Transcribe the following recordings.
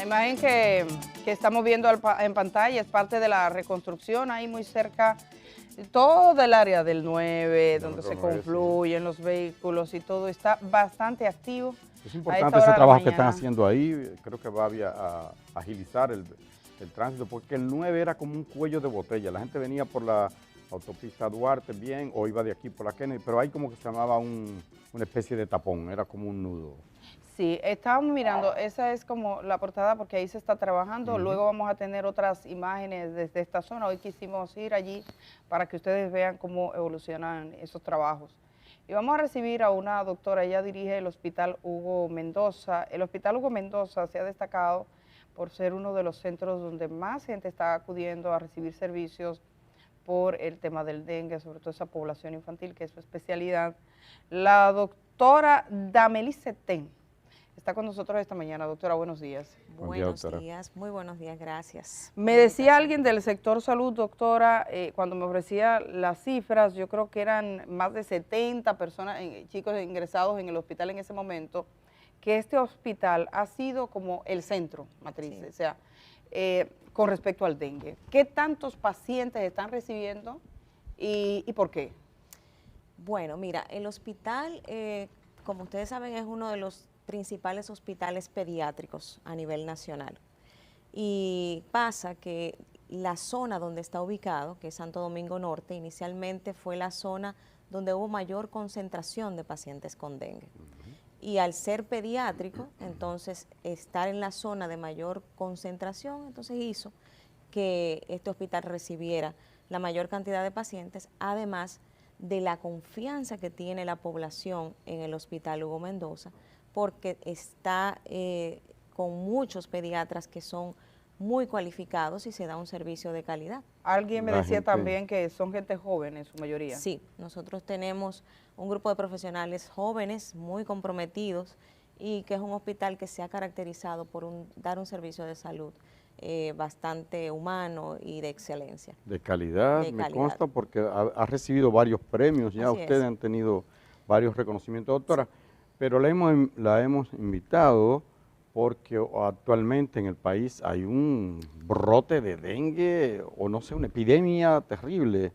imagen que estamos viendo en pantalla es parte de la reconstrucción, ahí muy cerca, todo el área del 9, donde se confluyen los vehículos y todo está bastante activo. Es importante ese trabajo que están haciendo ahí, creo que va a agilizar el tránsito, porque el 9 era como un cuello de botella, la gente venía por la autopista Duarte bien, o iba de aquí por la Kennedy, pero ahí como que se llamaba una especie de tapón, era como un nudo. Sí, estábamos mirando, esa es como la portada porque ahí se está trabajando, luego vamos a tener otras imágenes desde esta zona, hoy quisimos ir allí para que ustedes vean cómo evolucionan esos trabajos. Y vamos a recibir a una doctora, ella dirige el Hospital Hugo Mendoza. El Hospital Hugo Mendoza se ha destacado por ser uno de los centros donde más gente está acudiendo a recibir servicios por el tema del dengue, sobre todo esa población infantil, que es su especialidad. La doctora Damelice Ten está con nosotros esta mañana. Doctora, buenos días. Buenos días, muy buenos días, gracias. Me decía alguien del sector salud, doctora, cuando me ofrecía las cifras, yo creo que eran más de 70 personas, chicos ingresados en el hospital en ese momento, que este hospital ha sido como el centro matriz, sí. O sea, con respecto al dengue. ¿Qué tantos pacientes están recibiendo y por qué? Bueno, mira, el hospital, como ustedes saben, es uno de los principales hospitales pediátricos a nivel nacional. Y pasa que la zona donde está ubicado, que es Santo Domingo Norte, inicialmente fue la zona donde hubo mayor concentración de pacientes con dengue. Y al ser pediátrico, entonces estar en la zona de mayor concentración, entonces hizo que este hospital recibiera la mayor cantidad de pacientes, además de la confianza que tiene la población en el Hospital Hugo Mendoza, porque está con muchos pediatras que son muy cualificados y se da un servicio de calidad. Alguien me decía también que son gente joven en su mayoría. Sí, nosotros tenemos un grupo de profesionales jóvenes muy comprometidos y que es un hospital que se ha caracterizado por dar un servicio de salud bastante humano y de excelencia. De calidad, me consta, porque ha recibido varios premios, ya ustedes han tenido varios reconocimientos, doctora. Sí. Pero la hemos invitado porque actualmente en el país hay un brote de dengue, o no sé, una epidemia terrible.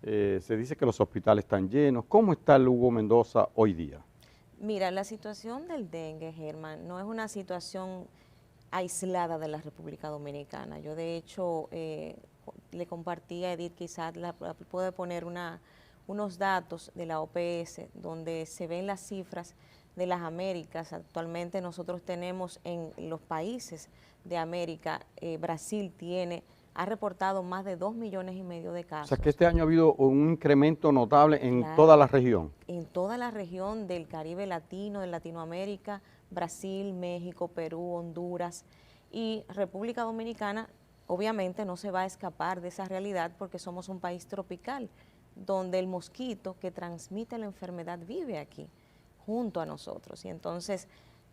Se dice que los hospitales están llenos. ¿Cómo está el Hugo Mendoza hoy día? Mira, la situación del dengue, Germán, no es una situación aislada de la República Dominicana. Yo, de hecho, le compartí a Edith, quizás puede poner unos datos de la OPS, donde se ven las cifras de las Américas. Actualmente nosotros tenemos en los países de América, Brasil ha reportado más de 2,5 millones de casos. O sea que este año ha habido un incremento notable en toda la región. En toda la región del Caribe latino, de Latinoamérica, Brasil, México, Perú, Honduras y República Dominicana, obviamente no se va a escapar de esa realidad porque somos un país tropical, donde el mosquito que transmite la enfermedad vive aquí, junto a nosotros. Y entonces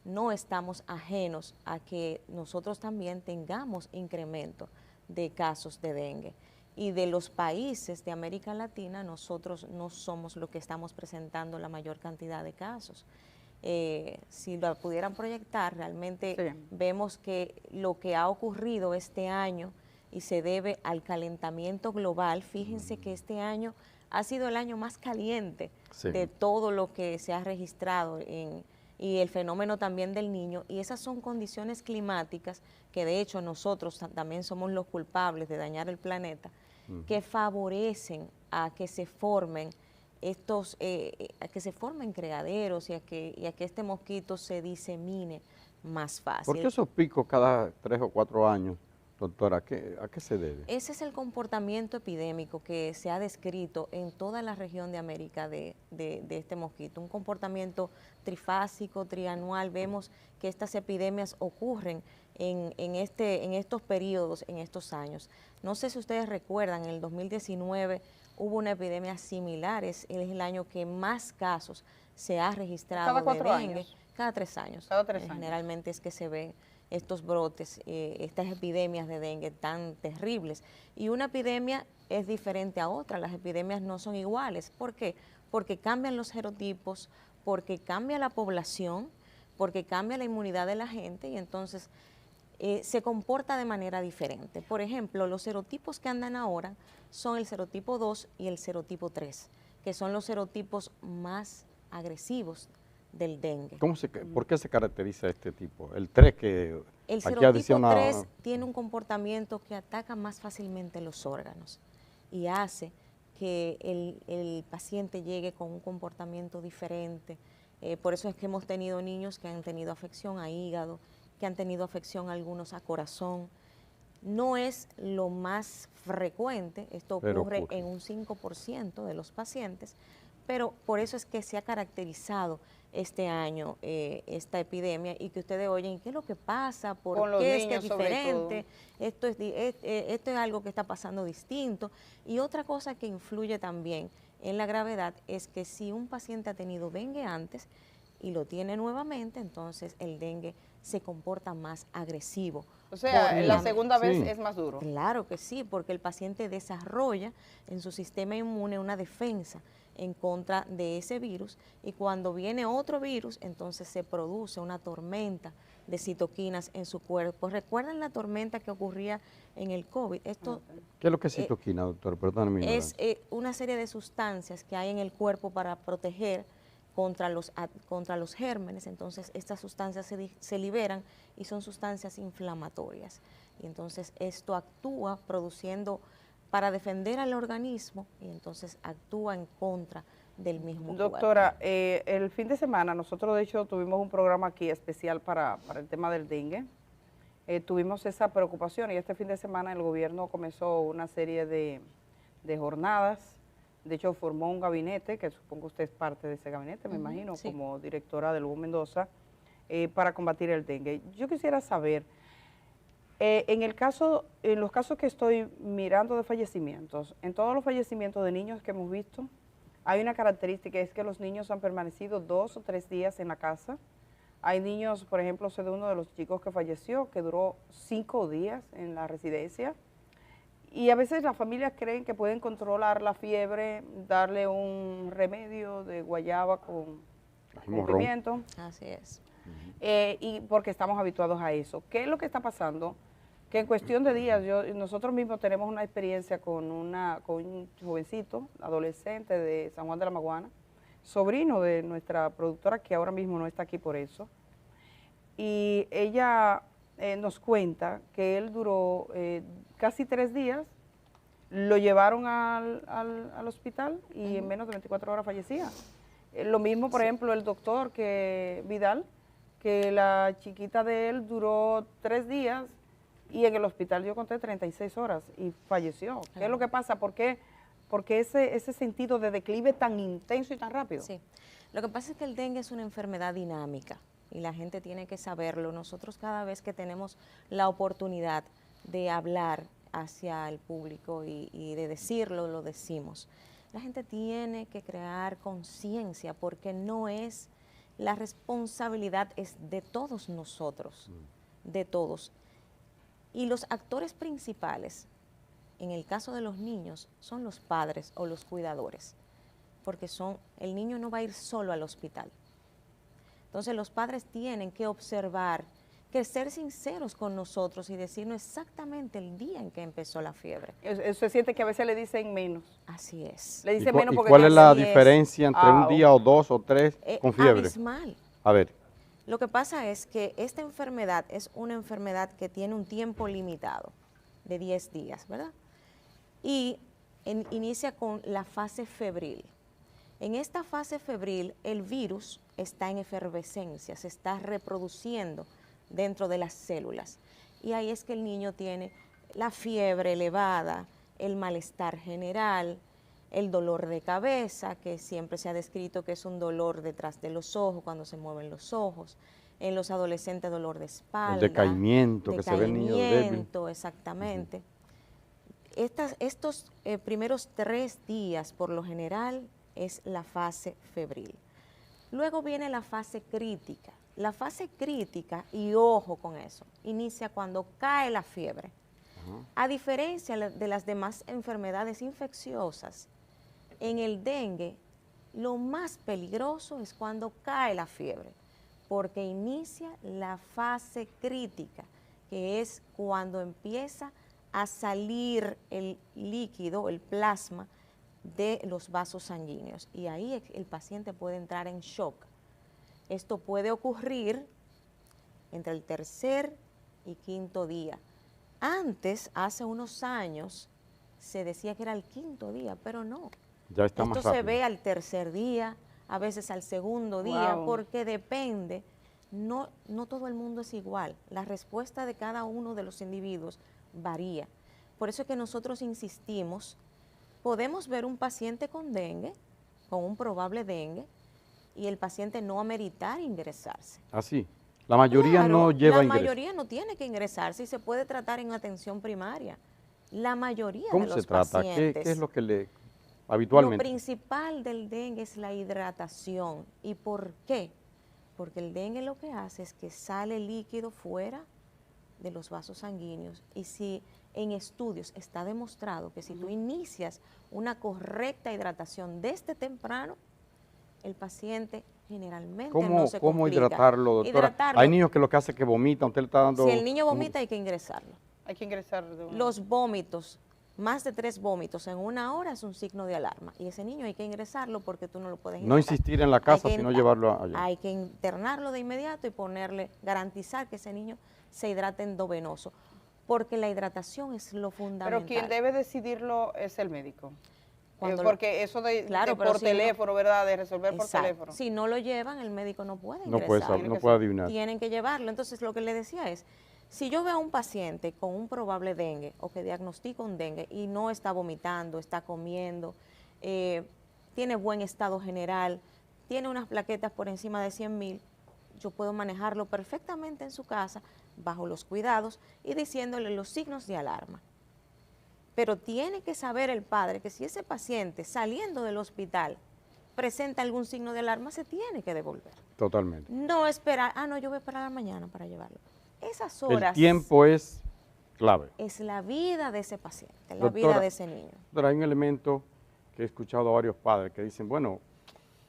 no estamos ajenos a que nosotros también tengamos incremento de casos de dengue. Y de los países de América Latina, nosotros no somos los que estamos presentando la mayor cantidad de casos. Si lo pudieran proyectar, realmente vemos que lo que ha ocurrido este año y se debe al calentamiento global. Fíjense que este año ha sido el año más caliente de todo lo que se ha registrado y el fenómeno también del Niño, y esas son condiciones climáticas que de hecho nosotros también somos los culpables de dañar el planeta, que favorecen a que se formen a que se formen criaderos y a que este mosquito se disemine más fácil. ¿Por qué esos picos cada 3 o 4 años, doctora? ¿A qué se debe? Ese es el comportamiento epidémico que se ha descrito en toda la región de América de este mosquito, un comportamiento trifásico, trianual. Vemos que estas epidemias ocurren en estos periodos, en estos años. No sé si ustedes recuerdan, en el 2019 hubo una epidemia similar, es el año que más casos se ha registrado ¿Cada 4 de dengue. años? Cada 3 años. Cada 3 años. Generalmente es que se ven estos brotes, estas epidemias de dengue tan terribles. Y una epidemia es diferente a otra, las epidemias no son iguales. ¿Por qué? Porque cambian los genotipos, porque cambia la población, porque cambia la inmunidad de la gente y entonces se comporta de manera diferente. Por ejemplo, los serotipos que andan ahora son el serotipo 2 y el serotipo 3, que son los serotipos más agresivos del dengue. ¿Por qué se caracteriza este tipo? El 3 que... El serotipo 3 tiene un comportamiento que ataca más fácilmente los órganos y hace que el paciente llegue con un comportamiento diferente. Por eso es que hemos tenido niños que han tenido afección a hígado, que han tenido afección algunos a corazón. No es lo más frecuente, esto ocurre en un 5% de los pacientes, pero por eso es que se ha caracterizado este año esta epidemia y que ustedes oyen, ¿qué es lo que pasa? ¿Por qué es diferente? Esto es algo que está pasando distinto. Y otra cosa que influye también en la gravedad es que si un paciente ha tenido dengue antes y lo tiene nuevamente, entonces el dengue se comporta más agresivo. O sea, la segunda vez es más duro. Claro que sí, porque el paciente desarrolla en su sistema inmune una defensa en contra de ese virus y cuando viene otro virus, entonces se produce una tormenta de citoquinas en su cuerpo. ¿Recuerdan la tormenta que ocurría en el COVID? ¿Qué es lo que es citoquina, doctor? Perdóname. Es una serie de sustancias que hay en el cuerpo para proteger contra los gérmenes, entonces estas sustancias se liberan y son sustancias inflamatorias. Y entonces esto actúa produciendo para defender al organismo y entonces actúa en contra del mismo cuerpo. Doctora, el fin de semana nosotros de hecho tuvimos un programa aquí especial para el tema del dengue. Tuvimos esa preocupación y este fin de semana el gobierno comenzó una serie de jornadas. De hecho, formó un gabinete, que supongo usted es parte de ese gabinete, me imagino, sí, como directora del Hugo Mendoza, para combatir el dengue. Yo quisiera saber, en los casos que estoy mirando de fallecimientos, en todos los fallecimientos de niños que hemos visto, hay una característica, es que los niños han permanecido 2 o 3 días en la casa. Hay niños, por ejemplo, sé de uno de los chicos que falleció, que duró 5 días en la residencia. Y a veces las familias creen que pueden controlar la fiebre, darle un remedio de guayaba con pimiento. Así es. Y porque estamos habituados a eso. ¿Qué es lo que está pasando? Que en cuestión de días, nosotros mismos tenemos una experiencia con un jovencito, adolescente de San Juan de la Maguana, sobrino de nuestra productora, que ahora mismo no está aquí por eso. Y ella nos cuenta que él duró casi 3 días, lo llevaron al hospital y en menos de 24 horas fallecía. Lo mismo, por ejemplo, el doctor Vidal, que la chiquita de él duró 3 días y en el hospital yo conté 36 horas y falleció. ¿Qué es lo que pasa? ¿Por qué ese sentido de declive tan intenso y tan rápido? Sí, lo que pasa es que el dengue es una enfermedad dinámica y la gente tiene que saberlo. Nosotros cada vez que tenemos la oportunidad de hablar hacia el público y de decirlo, lo decimos. La gente tiene que crear conciencia porque no es, la responsabilidad es de todos nosotros, de todos. Y los actores principales, en el caso de los niños, son los padres o los cuidadores, porque el niño no va a ir solo al hospital. Entonces los padres tienen que observar, que ser sinceros con nosotros y decirnos exactamente el día en que empezó la fiebre. Se siente que a veces le dicen menos. Así es. Le dicen menos porque... ¿Y cuál es la diferencia entre un día o 2 o 3 con fiebre? Abismal. A ver. Lo que pasa es que esta enfermedad es una enfermedad que tiene un tiempo limitado de 10 días, ¿verdad? Y inicia con la fase febril. En esta fase febril el virus está en efervescencia, se está reproduciendo dentro de las células. Y ahí es que el niño tiene la fiebre elevada, el malestar general, el dolor de cabeza, que siempre se ha descrito que es un dolor detrás de los ojos, cuando se mueven los ojos. En los adolescentes, dolor de espalda. El decaimiento, que se ve el niño débil. Exactamente. Estos primeros 3 días, por lo general, es la fase febril. Luego viene la fase crítica. La fase crítica, y ojo con eso, inicia cuando cae la fiebre. A diferencia de las demás enfermedades infecciosas, en el dengue lo más peligroso es cuando cae la fiebre, porque inicia la fase crítica que es cuando empieza a salir el líquido, el plasma de los vasos sanguíneos, y ahí el paciente puede entrar en shock. Esto puede ocurrir entre el tercer y quinto día. Antes, hace unos años, se decía que era el quinto día, pero no. Ya está más Esto se rápido. ve al tercer día, a veces al segundo día, Wow. porque depende, no todo el mundo es igual. La respuesta de cada uno de los individuos varía. Por eso es que nosotros insistimos, podemos ver un paciente con dengue, con un probable dengue, y el paciente no ameritar ingresarse. Así. La mayoría Claro, no lleva la ingreso. mayoría no tiene que ingresarse y se puede tratar en atención primaria. La mayoría ¿Cómo de se los trata? pacientes. ¿Qué es lo que le Lo habitualmente? principal del dengue es la hidratación. ¿Y por qué? Porque el dengue lo que hace es que sale líquido fuera de los vasos sanguíneos, y si en estudios está demostrado que si tú inicias una correcta hidratación desde temprano, el paciente generalmente no se ¿Cómo complica. hidratarlo, doctora? Hidratarlo. Hay niños que lo que hacen es que vomitan, usted le está dando... Si el niño vomita hay que ingresarlo. Hay que ingresar de una. Los vómitos, más de 3 vómitos en 1 hora es un signo de alarma, y ese niño hay que ingresarlo porque tú no lo puedes No hidratar. insistir en la casa, sino llevarlo allá. Hay que internarlo de inmediato y garantizar que ese niño se hidrate endovenoso, porque la hidratación es lo fundamental. Pero quien debe decidirlo es el médico. Cuando Porque eso de Claro, pero por si teléfono, ¿verdad? De resolver por Exacto. teléfono. Si no lo llevan, el médico no puede No ingresar. puede, no puede adivinar. Tienen que llevarlo. Entonces, lo que le decía es, si yo veo a un paciente con un probable dengue o que diagnostico un dengue y no está vomitando, está comiendo, tiene buen estado general, tiene unas plaquetas por encima de 100.000, yo puedo manejarlo perfectamente en su casa, bajo los cuidados y diciéndole los signos de alarma. Pero tiene que saber el padre que si ese paciente saliendo del hospital presenta algún signo de alarma, se tiene que devolver. Totalmente. No esperar, no, yo voy a esperar a la mañana para llevarlo. Esas horas El tiempo es clave. es la vida de ese paciente, la Doctora, vida de ese niño. Doctora, hay un elemento que he escuchado a varios padres que dicen, bueno,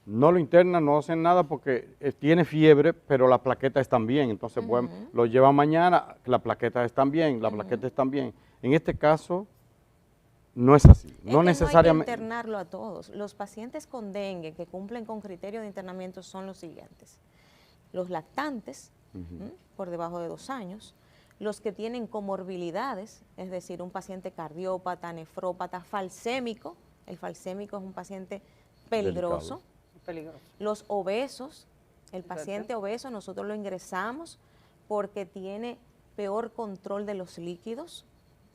no lo internan, no hacen nada porque tiene fiebre, pero las plaquetas están bien, entonces bueno, lo llevan mañana, las plaquetas están bien, las plaquetas están bien. En este caso, no es así, no necesariamente. No hay que internarlo a todos. Los pacientes con dengue que cumplen con criterios de internamiento son los siguientes: los lactantes, por debajo de 2 años, los que tienen comorbilidades, es decir, un paciente cardiópata, nefrópata, falsémico. El falsémico es un paciente peligroso. Peligroso. Los obesos, el paciente obeso nosotros lo ingresamos porque tiene peor control de los líquidos.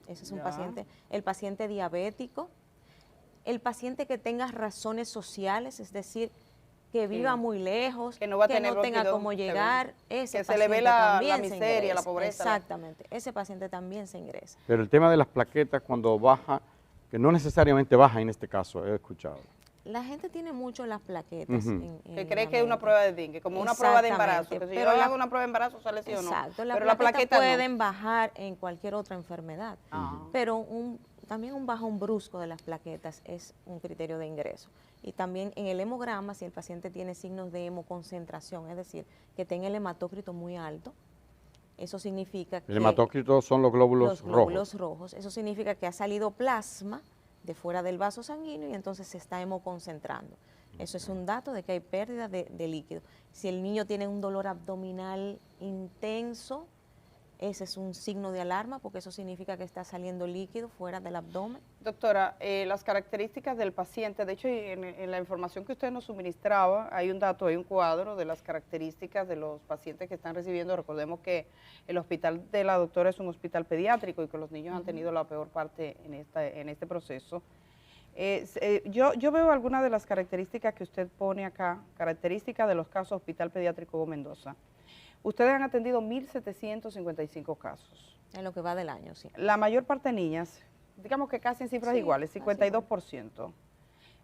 Ese es un paciente. El paciente diabético, el paciente que tenga razones sociales, es decir, que viva muy lejos, que no, va a tener no tenga líquido, cómo llegar, ese que se le ve la miseria, la ingresa. pobreza. Exactamente, ese paciente también se ingresa. Pero el tema de las plaquetas cuando baja, que no necesariamente baja en este caso, he escuchado. La gente tiene mucho las plaquetas. Que cree que es una prueba de dengue, como una prueba de embarazo. Que si yo hago una prueba de embarazo, sale sí o no. Exacto, pero las plaquetas pueden bajar en cualquier otra enfermedad. Pero también un bajón brusco de las plaquetas es un criterio de ingreso. Y también en el hemograma, si el paciente tiene signos de hemoconcentración, es decir, que tenga el hematócrito muy alto, eso significa que... El hematócrito son los glóbulos rojos. Eso significa que ha salido plasma de fuera del vaso sanguíneo y entonces se está hemoconcentrando. Eso es un dato de que hay pérdida de líquido. Si el niño tiene un dolor abdominal intenso, ese es un signo de alarma porque eso significa que está saliendo líquido fuera del abdomen. Doctora, las características del paciente, de hecho en la información que usted nos suministraba, hay un dato, hay un cuadro de las características de los pacientes que están recibiendo. Recordemos que el hospital de la doctora es un hospital pediátrico y que los niños han tenido la peor parte en este proceso. Yo veo algunas de las características que usted pone acá, características de los casos Hospital Pediátrico Hugo Mendoza. Ustedes han atendido 1.755 casos. En lo que va del año, sí. La mayor parte de niñas, digamos que casi en cifras iguales, 52%.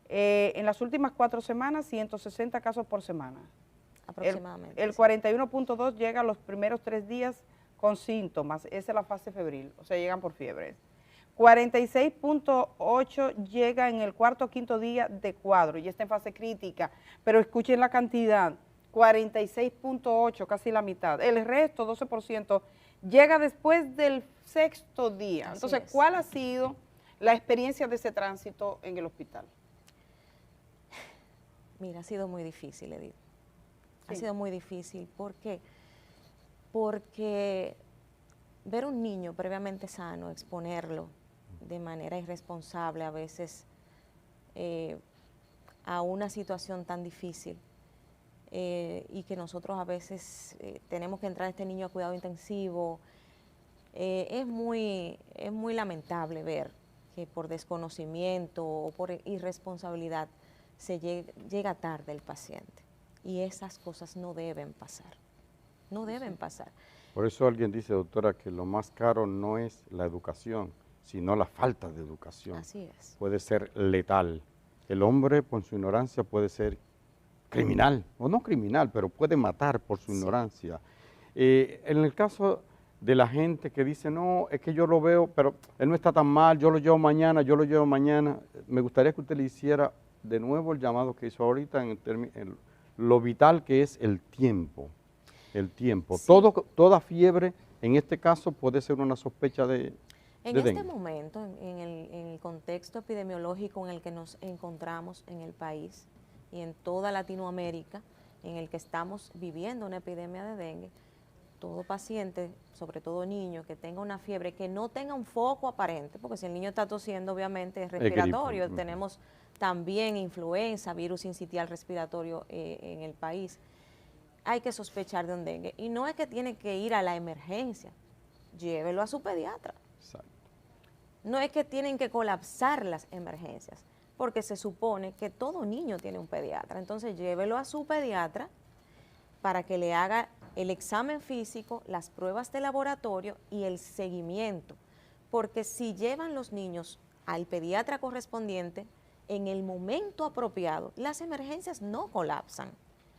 En las últimas 4 semanas, 160 casos por semana. Aproximadamente. El 41.2 llega a los primeros 3 días con síntomas, esa es la fase febril, o sea, llegan por fiebres. 46.8 llega en el 4º o 5º día de cuadro y está en fase crítica, pero escuchen la cantidad. 46.8, casi la mitad. El resto, 12%, llega después del 6º día. Entonces, ¿cuál ha sido la experiencia de ese tránsito en el hospital? Mira, ha sido muy difícil, Edith. Sí. Ha sido muy difícil. ¿Por qué? Porque ver un niño previamente sano, exponerlo de manera irresponsable a veces a una situación tan difícil y que nosotros a veces tenemos que entrar a este niño a cuidado intensivo, es muy lamentable ver que por desconocimiento o por irresponsabilidad se llega tarde el paciente, y esas cosas no deben pasar, no deben pasar. Por eso alguien dice, doctora, que lo más caro no es la educación, sino la falta de educación. Así es. Puede ser letal. El hombre, por su ignorancia, puede ser criminal, o no criminal, pero puede matar por su ignorancia. En el caso de la gente que dice, no, es que yo lo veo, pero él no está tan mal, yo lo llevo mañana, me gustaría que usted le hiciera de nuevo el llamado que hizo ahorita en lo vital que es el tiempo. El tiempo. Sí. Toda fiebre, en este caso, puede ser una sospecha de dengue. En este momento, en el contexto epidemiológico en el que nos encontramos en el país y en toda Latinoamérica, en el que estamos viviendo una epidemia de dengue, todo paciente, sobre todo niño, que tenga una fiebre, que no tenga un foco aparente, porque si el niño está tosiendo, obviamente es respiratorio. Tenemos también influenza, virus sincitial respiratorio en el país. Hay que sospechar de un dengue. Y no es que tiene que ir a la emergencia, llévelo a su pediatra. Exacto. No es que tienen que colapsar las emergencias, porque se supone que todo niño tiene un pediatra. Entonces llévelo a su pediatra para que le haga el examen físico, las pruebas de laboratorio y el seguimiento. Porque si llevan los niños al pediatra correspondiente, en el momento apropiado, las emergencias no colapsan.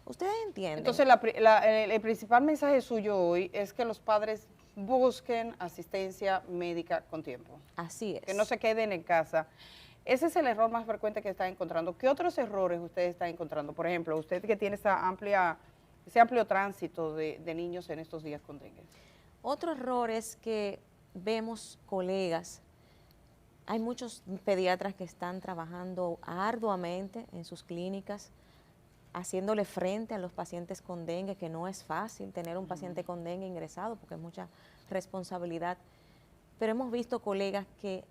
¿Ustedes entienden? Entonces, el principal mensaje suyo hoy es que los padres busquen asistencia médica con tiempo. Así es. Que no se queden en casa. Ese es el error más frecuente que están encontrando. ¿Qué otros errores ustedes están encontrando? Por ejemplo, usted que tiene ese amplio tránsito de niños en estos días con dengue. Otro error es que vemos colegas, hay muchos pediatras que están trabajando arduamente en sus clínicas, haciéndole frente a los pacientes con dengue, que no es fácil tener un paciente con dengue ingresado porque es mucha responsabilidad, pero hemos visto colegas que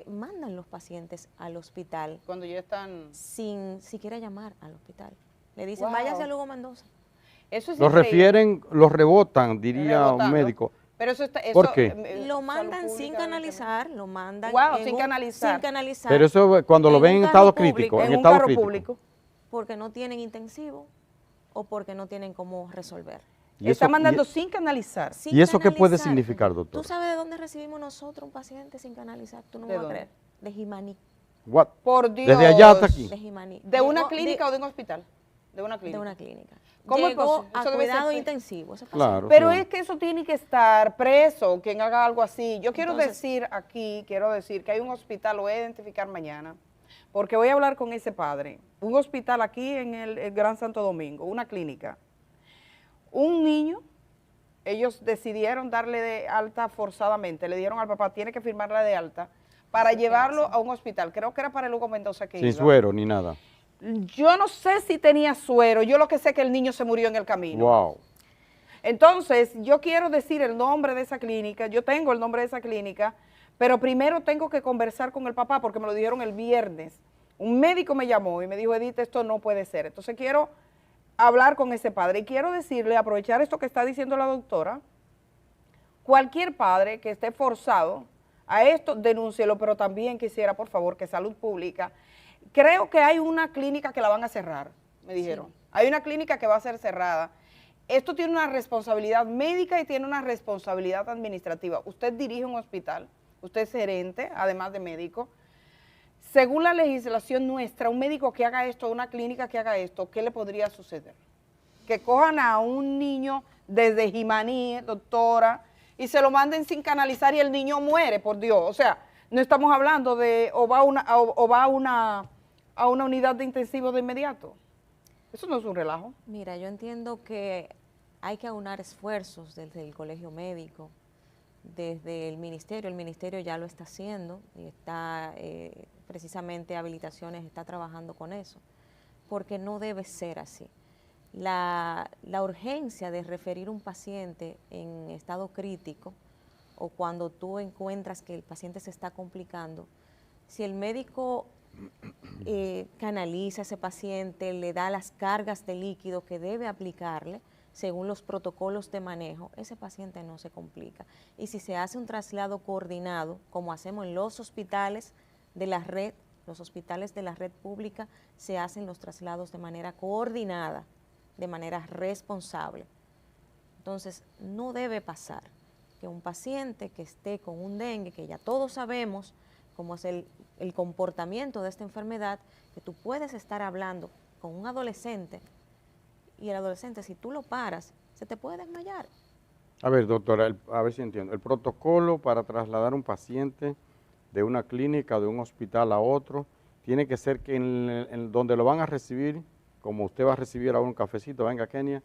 mandan los pacientes al hospital cuando ya están sin siquiera llamar al hospital. Le dicen, váyase a Lugo Mendoza. Eso es los rebotan, diría un médico. Pero eso ¿Por qué? Lo mandan sin canalizar, lo mandan sin canalizar. Pero eso cuando lo ven en estado crítico, en un carro público. Porque no tienen intensivo o porque no tienen cómo resolver. Está mandando sin canalizar. ¿Y eso qué puede significar, doctor? ¿Tú sabes de dónde recibimos nosotros un paciente sin canalizar? Tú no me vas a creer. De Jimaní. What? Por Dios. Desde allá hasta aquí. De Jimaní. ¿De una clínica o de un hospital? De una clínica. De una clínica. ¿Cómo llegó a cuidado intensivo. Claro, pero es que eso tiene que estar preso, quien haga algo así. Yo quiero decir que hay un hospital, lo voy a identificar mañana, porque voy a hablar con ese padre. Un hospital aquí en el Gran Santo Domingo, una clínica. Un niño, ellos decidieron darle de alta forzadamente, le dieron al papá, tiene que firmarla de alta, para llevarlo a un hospital. Creo que era para el Lugo Mendoza que iba. Sin suero ni nada. Yo no sé si tenía suero, yo lo que sé es que el niño se murió en el camino. Wow. Entonces, yo quiero decir el nombre de esa clínica, yo tengo el nombre de esa clínica, pero primero tengo que conversar con el papá porque me lo dijeron el viernes. Un médico me llamó y me dijo, Edith, esto no puede ser. Entonces quiero hablar con ese padre y quiero decirle, aprovechar esto que está diciendo la doctora, cualquier padre que esté forzado a esto, denúncielo, pero también quisiera, por favor, que Salud Pública, creo que hay una clínica que la van a cerrar, me dijeron. Sí. Hay una clínica que va a ser cerrada. Esto tiene una responsabilidad médica y tiene una responsabilidad administrativa. Usted dirige un hospital, usted es gerente, además de médico. Según la legislación nuestra, un médico que haga esto, una clínica que haga esto, ¿qué le podría suceder? Que cojan a un niño desde Jimaní, doctora, y se lo manden sin canalizar y el niño muere, por Dios. O sea, no estamos hablando de o va a una unidad de intensivo de inmediato. Eso no es un relajo. Mira, yo entiendo que hay que aunar esfuerzos desde el colegio médico, desde el ministerio ya lo está haciendo, y está precisamente habilitaciones, está trabajando con eso, porque no debe ser así. La urgencia de referir un paciente en estado crítico o cuando tú encuentras que el paciente se está complicando, si el médico canaliza a ese paciente, le da las cargas de líquido que debe aplicarle según los protocolos de manejo, ese paciente no se complica. Y si se hace un traslado coordinado, como hacemos en los hospitales de la red, los hospitales de la red pública, se hacen los traslados de manera coordinada, de manera responsable. Entonces, no debe pasar que un paciente que esté con un dengue, que ya todos sabemos cómo es el comportamiento de esta enfermedad, que tú puedes estar hablando con un adolescente y el adolescente, si tú lo paras, se te puede desmayar. A ver, doctora, a ver si entiendo. El protocolo para trasladar un paciente de una clínica, de un hospital a otro, tiene que ser que en donde lo van a recibir, como usted va a recibir ahora un cafecito, venga Kenia,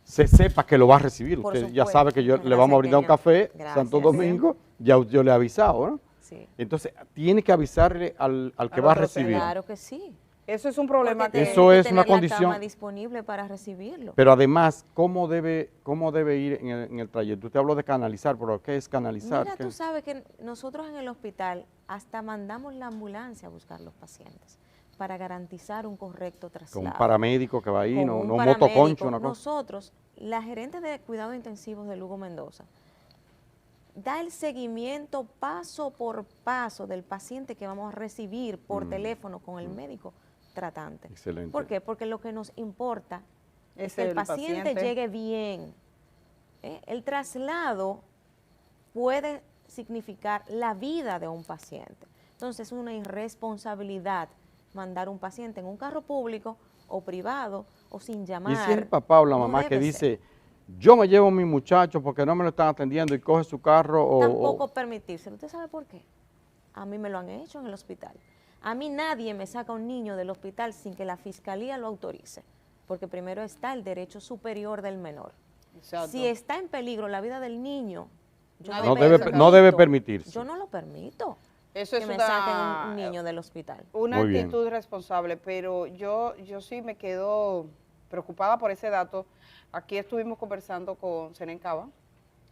se sepa que lo va a recibir. Por Usted supuesto. ya sabe que le vamos a brindar un café, Gracias. Santo Domingo, ya yo le he avisado, ¿no? Sí. Entonces, tiene que avisarle al que va a otro recibir. Claro que sí. Eso es un problema Porque que... tiene Eso que es una tener la condición. cama disponible para recibirlo. Pero además, ¿cómo debe ir en el trayecto? Usted habló de canalizar, pero ¿qué es canalizar? Mira, ¿Qué? tú sabes que nosotros en el hospital hasta mandamos la ambulancia a buscar los pacientes para garantizar un correcto traslado. Con un paramédico que va ahí, Con no un motoconcho, paramédico. una cosa. Nosotros, la gerente de cuidados intensivos de Lugo Mendoza, da el seguimiento paso por paso del paciente que vamos a recibir por teléfono con el médico tratante. Excelente. ¿Por qué? Porque lo que nos importa es Es que el el paciente paciente. llegue bien. El traslado puede significar la vida de un paciente. Entonces es una irresponsabilidad mandar un paciente en un carro público o privado o sin llamar. Y si es el papá o la No mamá que debe dice, ser. yo me llevo a mi muchacho porque no me lo están atendiendo y coge su carro o... Tampoco permitírselo. ¿Usted sabe por qué? A mí me lo han hecho en el hospital. A mí nadie me saca un niño del hospital sin que la fiscalía lo autorice, porque primero está el derecho superior del menor. Exacto. Si está en peligro la vida del niño, yo Nadie no, puede debe, sacar. no debe permitirse. Yo no lo permito. Eso que es me saquen un niño del hospital. una Muy bien. actitud responsable, pero yo sí me quedo preocupada por ese dato. Aquí estuvimos conversando con Senen Cava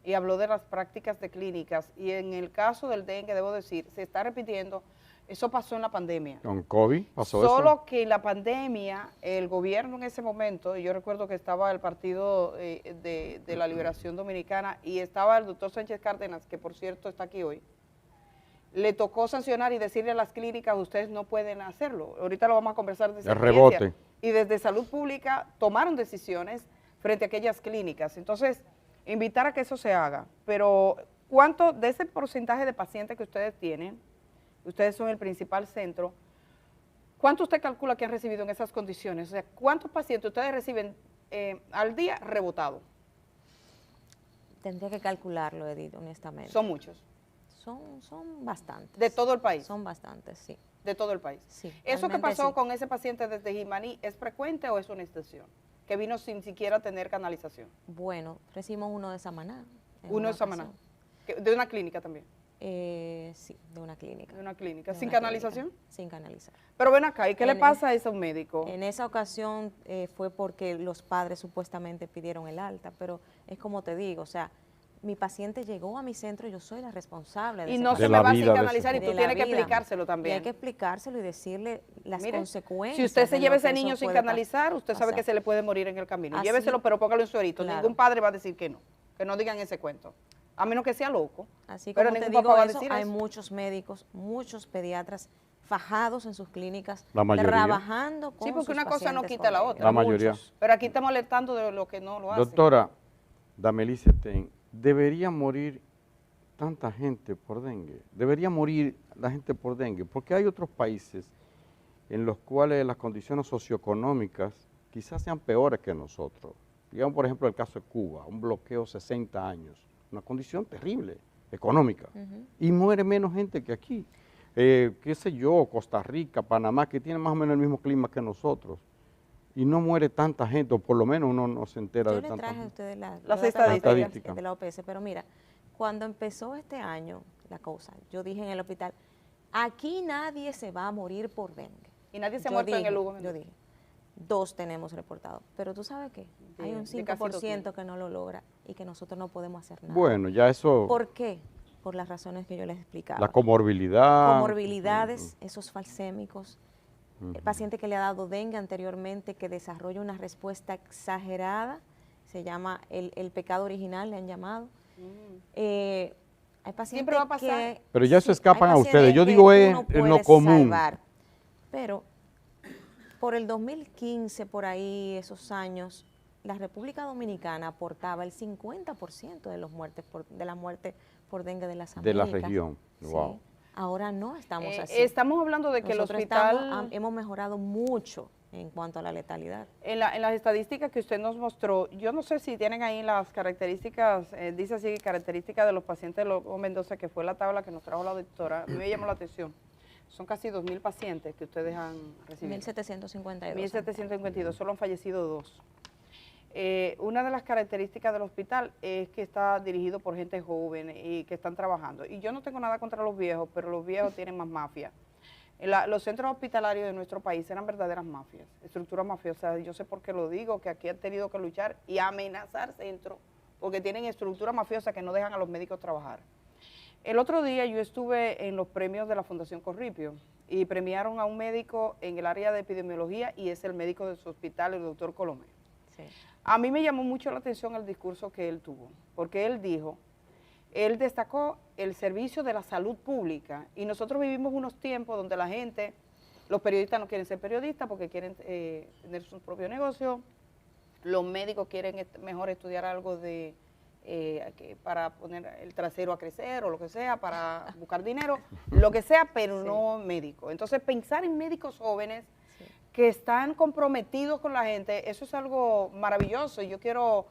y habló de las prácticas de clínicas, y en el caso del dengue, debo decir, se está repitiendo, eso pasó en la pandemia. Con COVID pasó eso. Solo que en la pandemia, el gobierno en ese momento, yo recuerdo que estaba el Partido de la Liberación Dominicana y estaba el doctor Sánchez Cárdenas, que por cierto está aquí hoy, le tocó sancionar y decirle a las clínicas, ustedes no pueden hacerlo. Ahorita lo vamos a conversar de El rebote. Y desde Salud Pública tomaron decisiones frente a aquellas clínicas. Entonces, invitar a que eso se haga. Pero, ¿cuánto de ese porcentaje de pacientes que ustedes tienen, ustedes son el principal centro, cuánto usted calcula que han recibido en esas condiciones? O sea, ¿cuántos pacientes ustedes reciben al día rebotado? Tendría que calcularlo, Edith, honestamente. Son muchos. Son bastantes. ¿De todo el país? Son bastantes, sí. De todo el país. Sí, ¿Eso que realmente pasó sí. con ese paciente desde Jimaní es frecuente o es una excepción? Que vino sin siquiera tener canalización. Bueno, recibimos uno de Samaná. en Uno una de Samaná. ocasión. De una clínica también. Sí, de una clínica. De una clínica. De ¿Sin una canalización? clínica, sin canalizar. Pero ven acá, ¿y qué le En- pasa a ese médico? En esa ocasión fue porque los padres supuestamente pidieron el alta, pero es como te digo, o sea, mi paciente llegó a mi centro y yo soy la responsable de Y ese no De se la me va vida sin de ese canalizar y de tú la tienes que vida. explicárselo Y hay también. que explicárselo y decirle las Mire, consecuencias. si usted se de lleva lo ese que niño eso sin puede canalizar, usted sabe pasar. que se le puede morir en el camino. Así- Lléveselo, pero póngalo en suerito. Claro. Ningún padre va a decir que no digan ese cuento. A menos que sea loco. Así pero como te ningún digo papá va a eso, decir hay eso. muchos médicos, muchos pediatras fajados en sus clínicas, La mayoría. trabajando con Sí, porque sus una cosa no pacientes quita la con otra. La dengue. mayoría. Muchos. Pero aquí estamos alertando de lo que no lo hacen. Doctora Damelicia Ten, ¿debería morir tanta gente por dengue? ¿Debería morir la gente por dengue? Porque hay otros países en los cuales las condiciones socioeconómicas quizás sean peores que nosotros. Digamos, por ejemplo, el caso de Cuba, un bloqueo 60 años, una condición terrible, económica, Ujú. y muere menos gente que aquí. qué sé yo, Costa Rica, Panamá, que tienen más o menos el mismo clima que nosotros. Y no muere tanta gente, o por lo menos uno no se entera de tanta gente. Yo le traje a ustedes las estadísticas de la OPS, pero mira, cuando empezó este año la cosa, yo dije en el hospital, aquí nadie se va a morir por dengue. Y nadie se ha muerto en el Lugo. Yo dije, 2 tenemos reportados, pero tú sabes qué, hay un 5% que no lo logra y que nosotros no podemos hacer nada. Bueno, ya eso... ¿Por qué? Por las razones que yo les explicaba. La comorbilidad. Comorbilidades, esos falsémicos, el paciente que le ha dado dengue anteriormente, que desarrolla una respuesta exagerada, se llama el pecado original, le han llamado. Hay pacientes siempre va a pasar. que... Pero ya se escapan a ustedes. Yo digo es en lo común. Salvar, pero por el 2015, por ahí, esos años, la República Dominicana aportaba el 50% de las muertes por dengue de las Américas. De la región, wow. Sí. Ahora no estamos así. Estamos hablando de que Nosotros el hospital... hemos mejorado mucho en cuanto a la letalidad. En las estadísticas que usted nos mostró, yo no sé si tienen ahí las características, dice así, características de los pacientes de Lugo Mendoza, que fue la tabla que nos trajo la doctora, a mí me llamó la atención. Son casi 2.000 pacientes que ustedes han recibido. 1.752. 1.752, solo han fallecido 2. Una de las características del hospital es que está dirigido por gente joven y que están trabajando. Y yo no tengo nada contra los viejos, pero los viejos tienen más mafia. Los centros hospitalarios de nuestro país eran verdaderas mafias, estructuras mafiosas. Yo sé por qué lo digo, que aquí han tenido que luchar y amenazar centros porque tienen estructuras mafiosas que no dejan a los médicos trabajar. El otro día yo estuve en los premios de la Fundación Corripio y premiaron a un médico en el área de epidemiología y es el médico de su hospital, el doctor Colomé. Sí. A mí me llamó mucho la atención el discurso que él tuvo, porque él destacó el servicio de la salud pública y nosotros vivimos unos tiempos donde la gente, los periodistas no quieren ser periodistas porque quieren tener su propio negocio, los médicos quieren mejor estudiar algo de para poner el trasero a crecer o lo que sea, para buscar dinero, lo que sea, pero no médico. Entonces pensar en médicos jóvenes que están comprometidos con la gente, eso es algo maravilloso. Yo quiero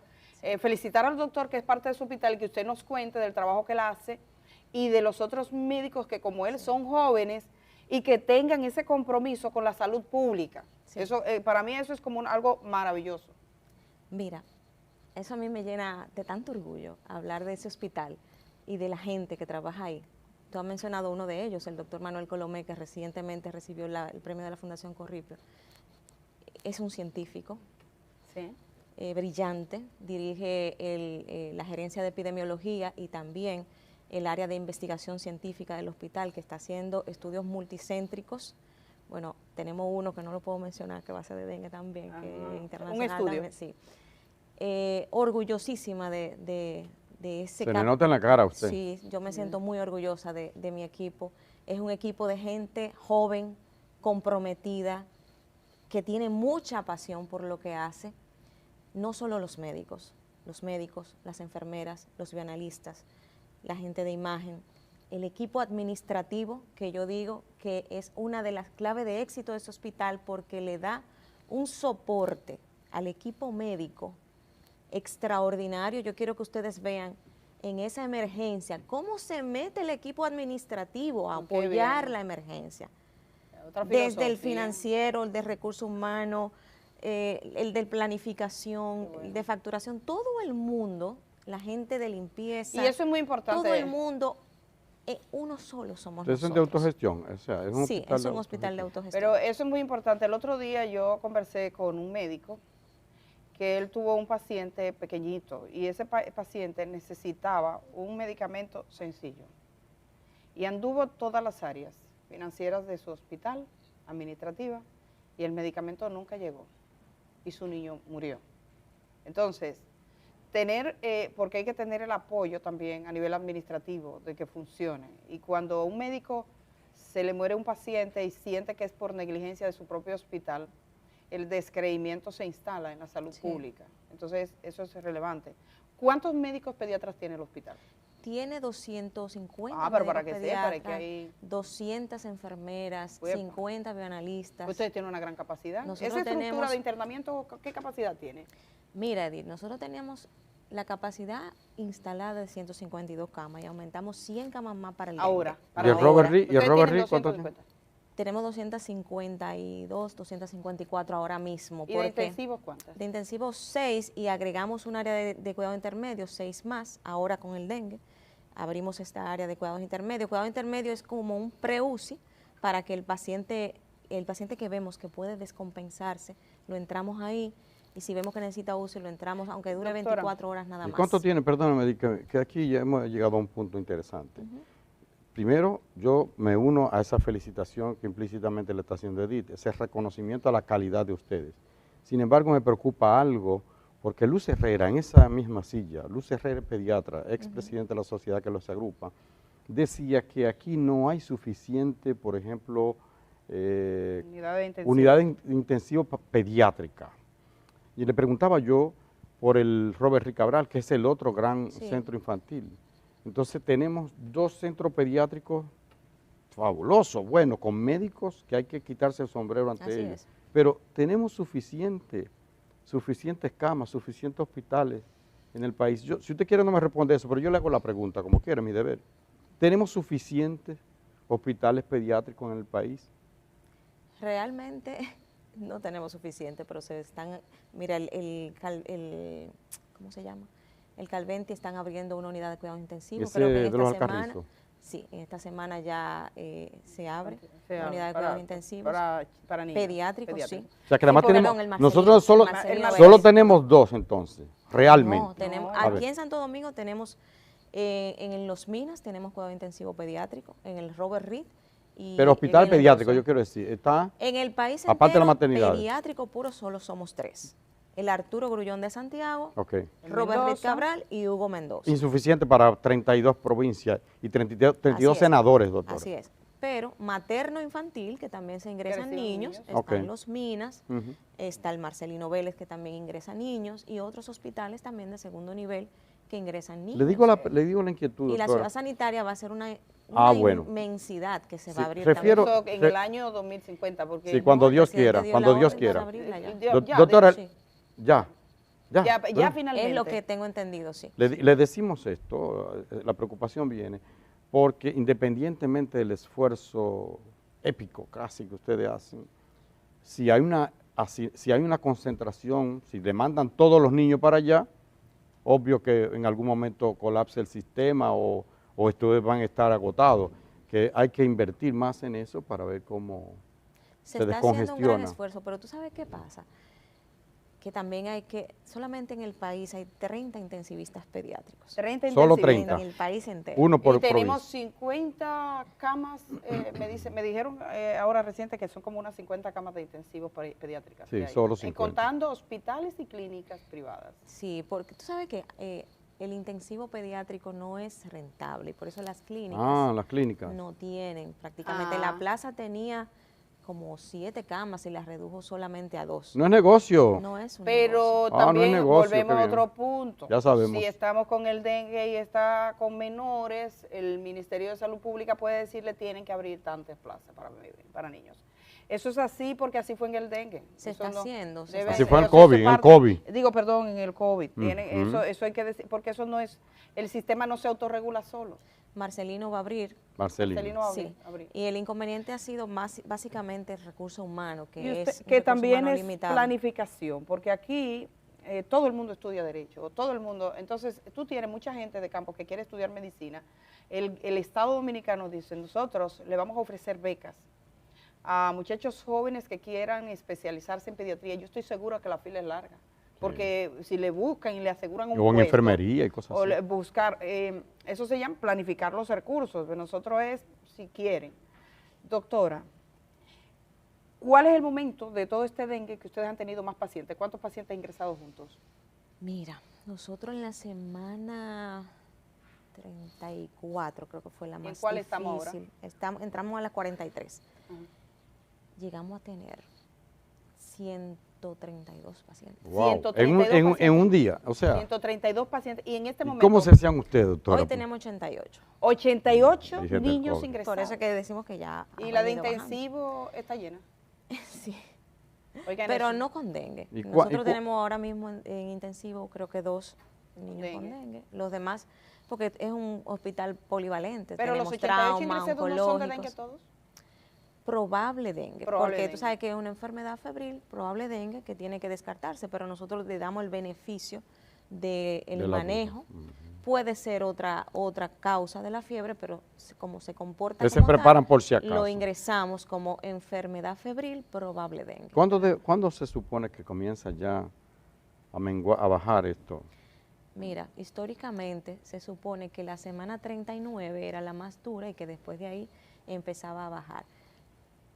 felicitar al doctor que es parte de su hospital, que usted nos cuente del trabajo que él hace y de los otros médicos que como él son jóvenes y que tengan ese compromiso con la salud pública. Sí. Eso, para mí eso es como algo maravilloso. Mira, eso a mí me llena de tanto orgullo hablar de ese hospital y de la gente que trabaja ahí. Tú has mencionado uno de ellos, el doctor Manuel Colomé, que recientemente recibió el premio de la Fundación Corripio. Es un científico, brillante, dirige la gerencia de epidemiología y también el área de investigación científica del hospital, que está haciendo estudios multicéntricos. Bueno, tenemos uno que no lo puedo mencionar, que va a ser de dengue también, que es internacional. Un estudio. También, sí. Orgullosísima de ese... Se le nota en la cara a usted. Sí, yo me siento muy orgullosa de mi equipo. Es un equipo de gente joven, comprometida, que tiene mucha pasión por lo que hace. No solo los médicos, las enfermeras, los bioanalistas, la gente de imagen, el equipo administrativo, que yo digo que es una de las claves de éxito de este hospital porque le da un soporte al equipo médico extraordinario. Yo quiero que ustedes vean en esa emergencia cómo se mete el equipo administrativo a apoyar la emergencia. Desde el financiero, el de recursos humanos, el de planificación, el de facturación, todo el mundo, la gente de limpieza. Y eso es muy importante. Todo el mundo, uno solo somos nosotros. Es de autogestión, o sea, es un sí, hospital es un hospital de autogestión. Pero eso es muy importante. El otro día yo conversé con un médico que él tuvo un paciente pequeñito y ese paciente necesitaba un medicamento sencillo y anduvo todas las áreas financieras de su hospital, administrativa, y el medicamento nunca llegó y su niño murió. Entonces, porque hay que tener el apoyo también a nivel administrativo de que funcione. Y cuando a un médico se le muere un paciente y siente que es por negligencia de su propio hospital, el descreimiento se instala en la salud pública. Entonces, eso es relevante. ¿Cuántos médicos pediatras tiene el hospital? Tiene 250 pero para que pediatras, sepa, que hay 200 enfermeras, 50 bioanalistas. Ustedes tienen una gran capacidad. Nosotros ¿Esa estructura de internamiento qué capacidad tiene? Mira, Edith, nosotros teníamos La capacidad instalada es 152 camas y aumentamos 100 camas más para el ahora. dengue. ¿Y el Robert Reed? ¿Y el Ustedes Robert tienen Reed cuánto 250. Tenemos 252, 254 ahora mismo. ¿Y de intensivos cuántas? De intensivos 6 y agregamos un área de cuidado intermedio, 6 más, ahora con el dengue. Abrimos esta área de cuidados intermedios. Cuidado intermedio es como un pre-UCI para que el paciente que vemos que puede descompensarse, lo entramos ahí y si vemos que necesita UCI, lo entramos, aunque dure 24 horas nada ¿Y más. cuánto tiene? Perdóname, que aquí ya hemos llegado a un punto interesante. Primero, yo me uno a esa felicitación que implícitamente le está haciendo Edith, ese reconocimiento a la calidad de ustedes. Sin embargo, me preocupa algo, porque Luz Herrera, en esa misma silla, Luz Herrera, pediatra, expresidente de la sociedad que los agrupa, decía que aquí no hay suficiente, por ejemplo, unidad de intensivo pediátrica. Y le preguntaba yo por el Robert Reed Cabral, que es el otro gran centro infantil. Entonces tenemos 2 centros pediátricos fabulosos, bueno, con médicos que hay que quitarse el sombrero ante ellos. Pero tenemos suficientes camas, suficientes hospitales en el país. Si usted quiere no me responde eso, pero yo le hago la pregunta, como quiera, mi deber. ¿Tenemos suficientes hospitales pediátricos en el país? Realmente no tenemos suficiente, pero se están, mira, ¿cómo se llama? El Calventi están abriendo una unidad de cuidados intensivos. Creo que en esta semana, sí, en esta semana ya se abre una unidad de cuidados intensivos. Para niños. Pediátricos, sí. O sea que además tenemos, nosotros solo tenemos 2 entonces, realmente. No, tenemos, aquí en Santo Domingo tenemos, en Los Minas tenemos cuidado intensivo pediátrico, en el Robert Reed. Pero hospital pediátrico, yo quiero decir, está en el país entero, aparte de la maternidad. Pediátrico puro solo somos 3. El Arturo Grullón de Santiago, Robert Reed Cabral y Hugo Mendoza. Insuficiente para 32 provincias y 32 senadores, doctor. Así es. Pero materno-infantil, que también se ingresan niños, está en Los Minas, está el Marcelino Vélez, que también ingresa niños, y otros hospitales también de segundo nivel que ingresan niños. Le digo la inquietud, y la doctora. ciudad sanitaria va a ser una inmensidad que se va a abrir también. En el año 2050. Porque sí, cuando Dios quiera, cuando Dios quiera. Doctora, ya finalmente. Es lo que tengo entendido, sí. Le decimos esto, la preocupación viene porque independientemente del esfuerzo épico casi que ustedes hacen, si hay una concentración, si demandan todos los niños para allá, obvio que en algún momento colapse el sistema o estos van a estar agotados, que hay que invertir más en eso para ver cómo se descongestiona. Se está haciendo un gran esfuerzo, pero tú sabes qué pasa, que también solamente en el país hay 30 intensivistas pediátricos. 30 Solo 30. En el país entero. Uno por y tenemos provincia. 50 camas, me dijeron ahora reciente que son como unas 50 camas de intensivos pediátricas. Sí, solo 50. Contando hospitales y clínicas privadas. Sí, porque tú sabes que el intensivo pediátrico no es rentable, y por eso las clínicas, las clínicas no tienen prácticamente. La plaza tenía como 7 camas y las redujo solamente a 2. No es negocio. No es un Pero negocio. también no es negocio, volvemos a otro punto. Ya sabemos. Si estamos con el dengue y está con menores, el Ministerio de Salud Pública puede decirle tienen que abrir tantas plazas para niños. Eso es así porque así fue en el dengue. Se está haciendo. Así fue en el COVID, Digo, perdón, en el COVID. Eso hay que decir, porque eso no es, el sistema no se autorregula solo. Marcelino va a abrir. Marcelino va a sí. abrir. Y el inconveniente ha sido básicamente el recurso humano, que también es planificación, porque aquí todo el mundo estudia derecho, todo el mundo, entonces tú tienes mucha gente de campo que quiere estudiar medicina. El Estado Dominicano dice, nosotros le vamos a ofrecer becas a muchachos jóvenes que quieran especializarse en pediatría. Yo estoy segura que la fila es larga. Porque si le buscan y le aseguran un puesto. O en enfermería y cosas así. O buscar, eso se llama planificar los recursos. De nosotros es, si quieren. Doctora, ¿cuál es el momento de todo este dengue que ustedes han tenido más pacientes? ¿Cuántos pacientes ingresados juntos? Mira, nosotros en la semana 34 creo que fue la más difícil. ¿En cuál estamos ahora? Entramos a las 43. Llegamos a tener 132 pacientes. Wow. 132 pacientes. En un día, o sea. 132 pacientes. Y en este momento. ¿Cómo se hacían ustedes, doctora? Hoy tenemos 88. 88 niños ingresados. Por eso que decimos que ya. ¿Y la de intensivo está llena? Sí. Oigan, pero no con dengue. Nosotros tenemos ahora mismo en intensivo, creo que 2 niños con dengue. Los demás, porque es un hospital polivalente. Pero tenemos los 88 traumas ingresados no son de dengue oncológicos. todos. Probable dengue, Probable porque dengue. tú sabes que es una enfermedad febril, probable dengue, que tiene que descartarse, pero nosotros le damos el beneficio del manejo. Puede ser otra causa de la fiebre, pero como se comporta se preparan por si acaso. Lo ingresamos como enfermedad febril, probable dengue. ¿Cuándo se supone que comienza ya a bajar esto? Mira, históricamente se supone que la semana 39 era la más dura y que después de ahí empezaba a bajar.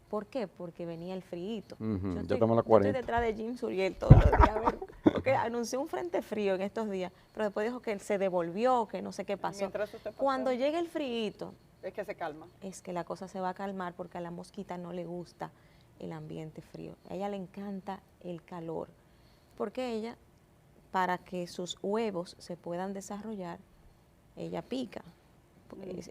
¿Por qué? Porque venía el frío. Ya estamos a la 40. Yo estoy detrás de Jim Suriel todos los días, a ver, porque anunció un frente frío en estos días, pero después dijo que se devolvió, que no sé qué pasó. Cuando llegue el frío, es que se calma. Es que la cosa se va a calmar porque a la mosquita no le gusta el ambiente frío. A ella le encanta el calor, porque ella, para que sus huevos se puedan desarrollar, ella pica.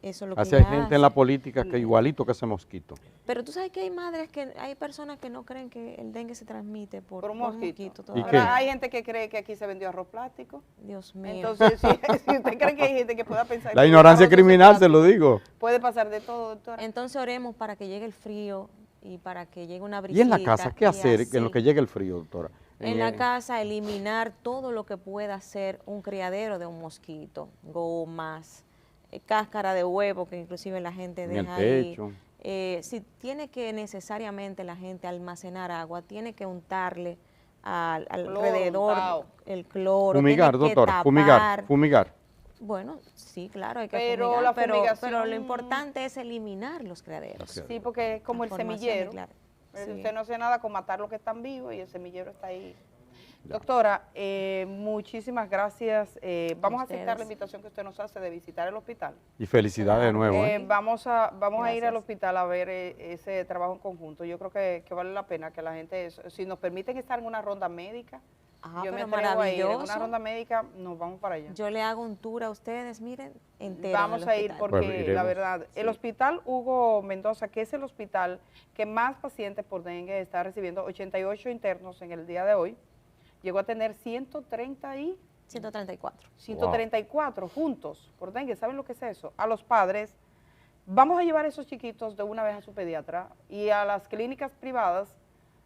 Eso es lo que Así hay ella gente hace. en la política que igualito que ese mosquito. Pero tú sabes que hay madres hay personas que no creen que el dengue se transmite por un mosquito. todavía. qué? Hay gente que cree que aquí se vendió arroz plástico. Dios mío. Entonces, si usted cree que hay gente que pueda pensar... La que ignorancia el arroz criminal, es se lo digo. Puede pasar de todo, doctora. Entonces oremos para que llegue el frío y para que llegue una ¿Y brisita. en la casa qué hacer así. en lo que llegue el frío, doctora? En la casa eliminar todo lo que pueda ser un criadero de un mosquito, gomas, cáscara de huevo que inclusive la gente En deja el ahí. techo. Si tiene que necesariamente la gente almacenar agua, tiene que untarle alrededor el cloro. Fumigar, tiene que doctora, tapar. fumigar. Bueno, sí, claro, hay que Pero fumigar, la pero fumigación- lo importante es eliminar los criaderos. Sí, porque es como La el formación semillero. de claro. Sí. Usted no hace nada con matar lo que están vivos y el semillero está ahí. Doctora, muchísimas gracias. Vamos a aceptar ustedes. la invitación que usted nos hace de visitar el hospital. Y felicidades de nuevo. Vamos a ir al Gracias. hospital a ver ese trabajo en conjunto. Yo creo que vale la pena que la gente, si nos permiten estar en una ronda médica, yo me Pero atrevo a ir. En una maravilloso. ronda médica nos vamos para allá. Yo le hago un tour a ustedes, miren, entero. Vamos en el a ir hospital. porque Pues iremos. la verdad, el hospital Hugo Mendoza, que es el hospital que más pacientes por dengue está recibiendo, 88 internos en el día de hoy, llegó a tener 134. 134 juntos por dengue. ¿Saben lo que es eso? A los padres, vamos a llevar a esos chiquitos de una vez a su pediatra, y a las clínicas privadas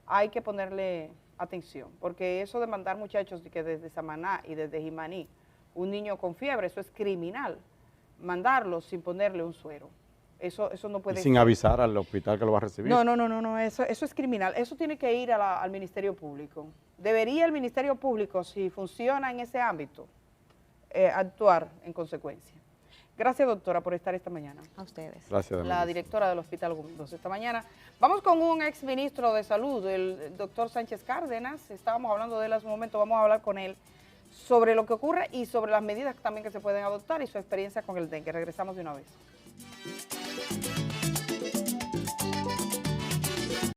hay que ponerle atención, porque eso de mandar muchachos que desde Samaná y desde Jimaní, un niño con fiebre, eso es criminal. Mandarlos sin ponerle un suero. Eso no Y puede sin ser. avisar al hospital que lo va a recibir. No, eso es criminal. Eso tiene que ir al Ministerio Público. Debería el Ministerio Público, si funciona en ese ámbito, actuar en consecuencia. Gracias, doctora, por estar esta mañana. A ustedes. Gracias. La directora del Hospital Hugo Mendoza esta mañana. Vamos con un exministro de Salud, el doctor Sánchez Cárdenas. Estábamos hablando de él hace un momento, vamos a hablar con él sobre lo que ocurre y sobre las medidas también que se pueden adoptar y su experiencia con el dengue. Regresamos de una vez.